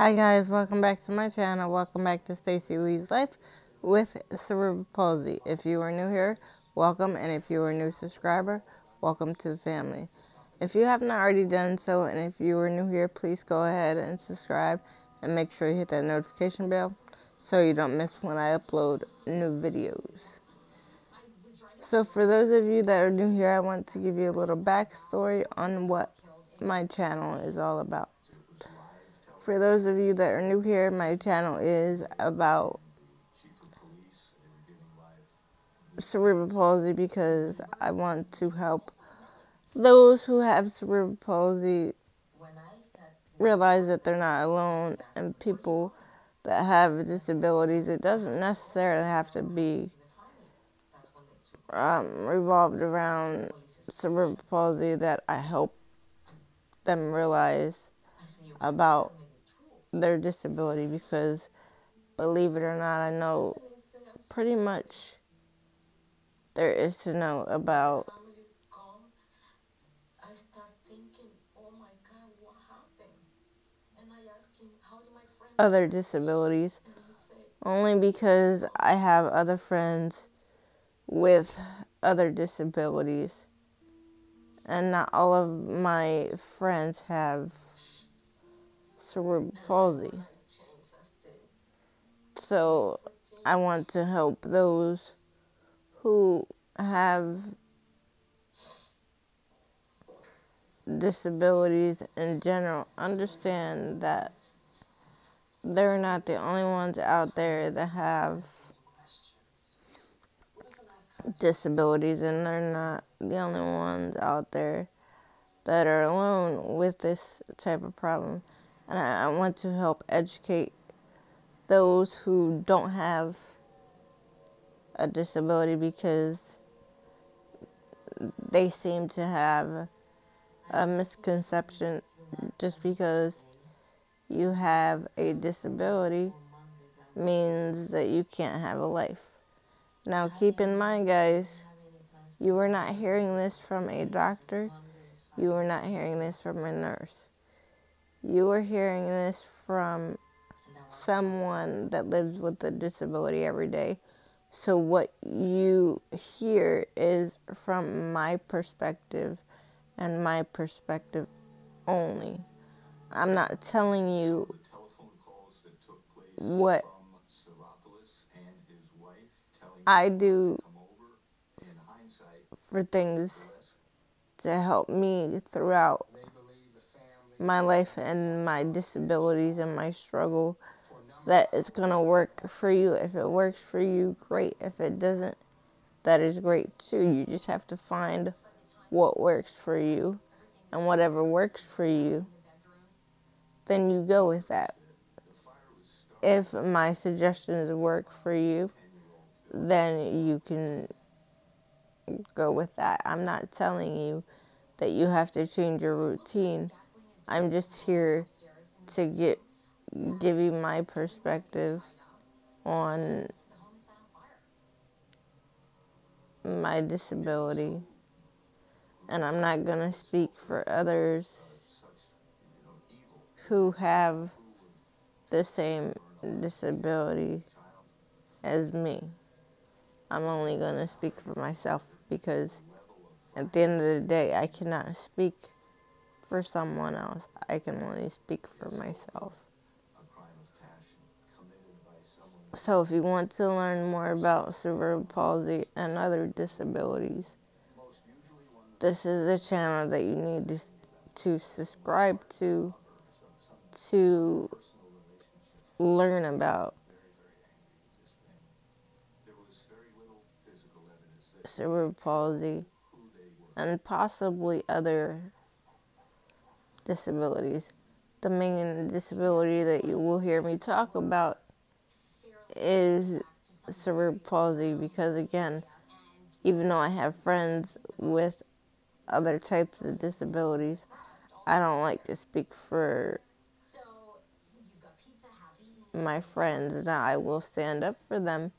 Hi guys, welcome back to my channel. Welcome back to Stacy Lee's Life with Cerebral Palsy. If you are new here, welcome, and if you are a new subscriber, welcome to the family. If you have not already done so, and if you are new here, please go ahead and subscribe and make sure you hit that notification bell so you don't miss when I upload new videos. So for those of you that are new here, I want to give you a little backstory on what my channel is all about. For those of you that are new here, my channel is about cerebral palsy because I want to help those who have cerebral palsy realize that they're not alone, and people that have disabilities, it doesn't necessarily have to be revolved around cerebral palsy, that I help them realize about their disability, because believe it or not, I know pretty much there is to know about other disabilities, only because I have other friends with other disabilities, and not all of my friends have cerebral palsy. So I want to help those who have disabilities in general understand that they're not the only ones out there that have disabilities, and they're not the only ones out there that are alone with this type of problem. And I want to help educate those who don't have a disability, because they seem to have a misconception. Just because you have a disability means that you can't have a life. Now keep in mind, guys, you are not hearing this from a doctor. You are not hearing this from a nurse. You are hearing this from someone that lives with a disability every day. So what you hear is from my perspective, and my perspective only. I'm not telling you what I do for things to help me throughout my life and my disabilities and my struggle, that it's going to work for you. If it works for you, great. If it doesn't, that is great too. You just have to find what works for you, and whatever works for you, then you go with that. If my suggestions work for you, then you can go with that. I'm not telling you that you have to change your routine. I'm just here to give you my perspective on my disability. And I'm not going to speak for others who have the same disability as me. I'm only going to speak for myself, because at the end of the day, I cannot speak for someone else. I can only speak for myself. So if you want to learn more about cerebral palsy and other disabilities, this is the channel that you need to subscribe to learn about cerebral palsy and possibly other disabilities. The main disability that you will hear me talk about is cerebral palsy, because again, even though I have friends with other types of disabilities, I don't like to speak for my friends. Now, I will stand up for them,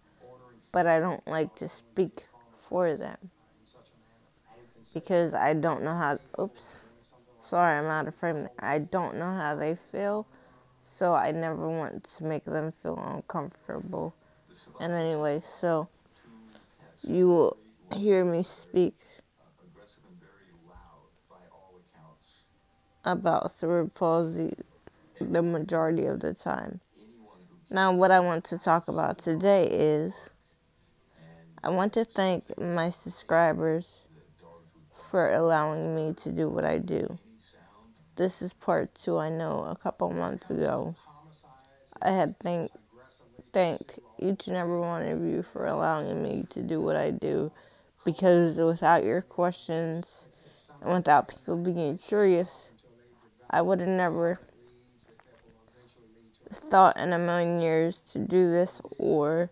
but I don't like to speak for them, because I don't know how, oops, sorry, I'm out of frame. I don't know how they feel. so I never want to make them feel uncomfortable in any way. So you will hear me speak about cerebral palsy the majority of the time. Now, what I want to talk about today is I want to thank my subscribers for allowing me to do what I do. This is part 2. I know a couple months ago I had thanked each and every one of you for allowing me to do what I do, because without your questions and without people being curious, I would have never thought in a million years to do this, or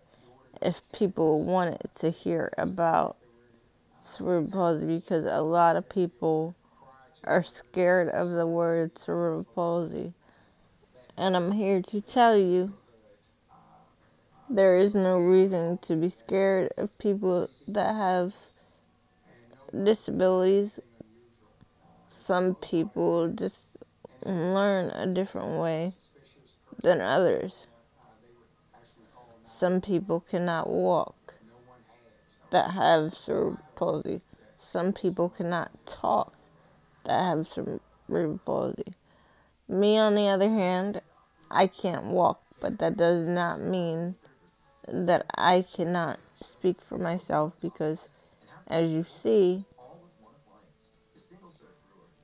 if people wanted to hear about cerebral palsy, because a lot of people are scared of the word cerebral palsy. And I'm here to tell you there is no reason to be scared of people that have disabilities. Some people just learn a different way than others. Some people cannot walk that have cerebral palsy. Some people cannot talk that have cerebral palsy. Me, on the other hand, I can't walk, but that does not mean that I cannot speak for myself, because as you see,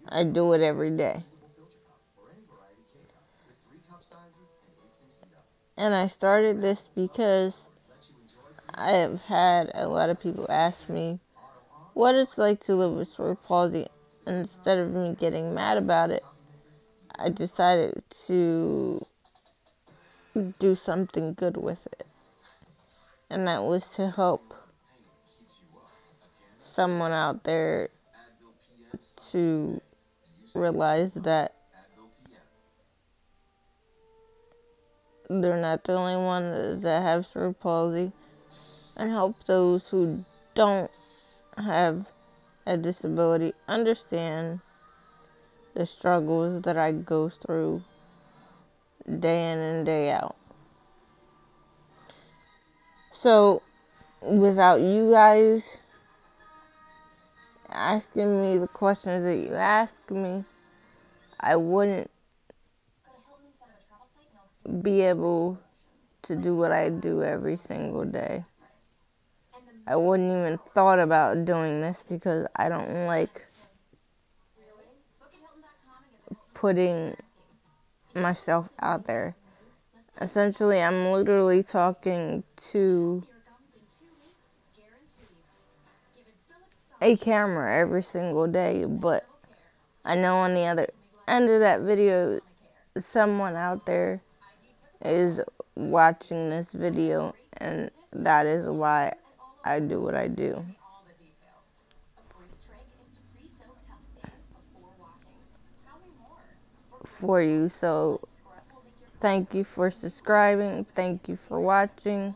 I do it every day. And I started this because I have had a lot of people ask me what it's like to live with cerebral palsy. And instead of me getting mad about it, I decided to do something good with it. And that was to help someone out there to realize that they're not the only one that have cerebral palsy, and help those who don't have a disability understand the struggles that I go through day in and day out. So, without you guys asking me the questions that you ask me, I wouldn't be able to do what I do every single day. I wouldn't even thought about doing this, because I don't like putting myself out there. Essentially, I'm literally talking to a camera every single day, but I know on the other end of that video, someone out there is watching this video, and that is why I do what I do for you. So thank you for subscribing. Thank you for watching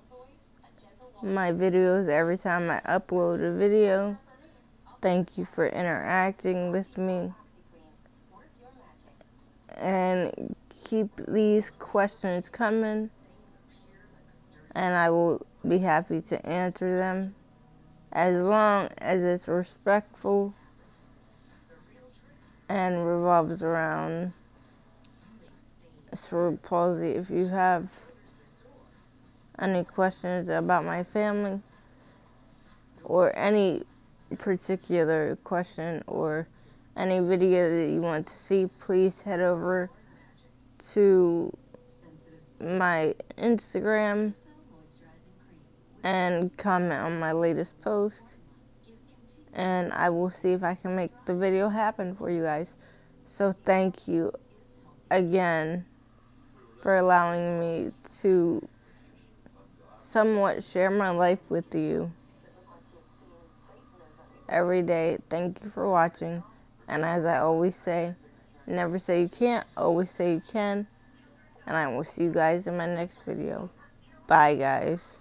my videos every time I upload a video. Thank you for interacting with me. And keep these questions coming, and I will be happy to answer them, as long as it's respectful and revolves around cerebral palsy. If you have any questions about my family, or any particular question, or any video that you want to see, please head over to my Instagram and comment on my latest post, and I will see if I can make the video happen for you guys. So thank you again for allowing me to somewhat share my life with you every day. Thank you for watching, and as I always say, never say you can't, always say you can, and I will see you guys in my next video. Bye, guys.